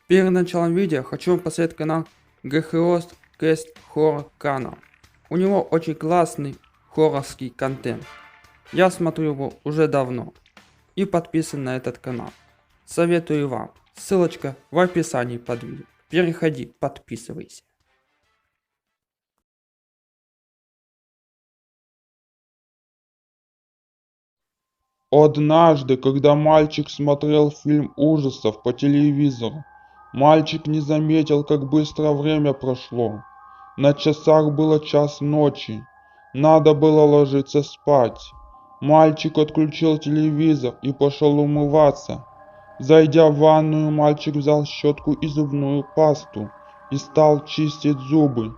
Перед началом видео хочу вам посоветовать канал GHOST Cast Horror канал. У него очень классный хоррорский контент. Я смотрю его уже давно и подписан на этот канал. Советую вам. Ссылочка в описании под видео. Переходи, подписывайся. Однажды, когда мальчик смотрел фильм ужасов по телевизору, мальчик не заметил, как быстро время прошло. На часах было 1:00 ночи. Надо было ложиться спать. Мальчик отключил телевизор и пошел умываться. Зайдя в ванную, мальчик взял щетку и зубную пасту и стал чистить зубы.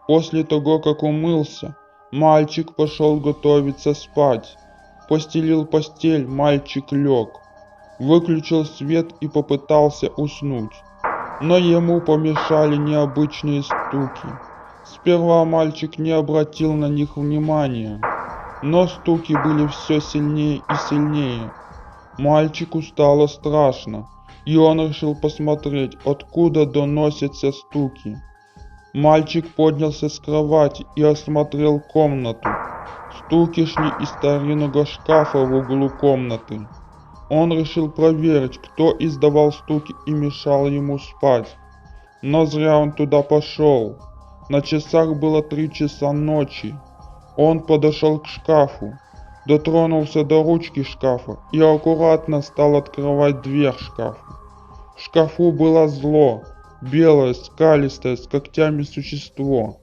После того, как умылся, мальчик пошел готовиться спать. Постелил постель, мальчик лег. Выключил свет и попытался уснуть. Но ему помешали необычные стуки. Сперва мальчик не обратил на них внимания, но стуки были все сильнее и сильнее. Мальчику стало страшно, и он решил посмотреть, откуда доносятся стуки. Мальчик поднялся с кровати и осмотрел комнату. Стуки шли из старинного шкафа в углу комнаты. Он решил проверить, кто издавал стуки и мешал ему спать. Но зря он туда пошел. На часах было 3 часа ночи. Он подошел к шкафу, дотронулся до ручки шкафа и аккуратно стал открывать дверь шкафа. В шкафу было зло, белое, скалистое, с когтями существо.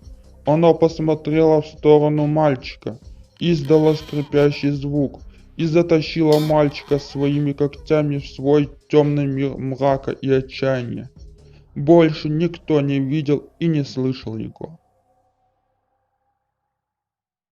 Оно посмотрело в сторону мальчика, издало скрипящий звук и затащило мальчика своими когтями в свой темный мир мрака и отчаяния. Больше никто не видел и не слышал его.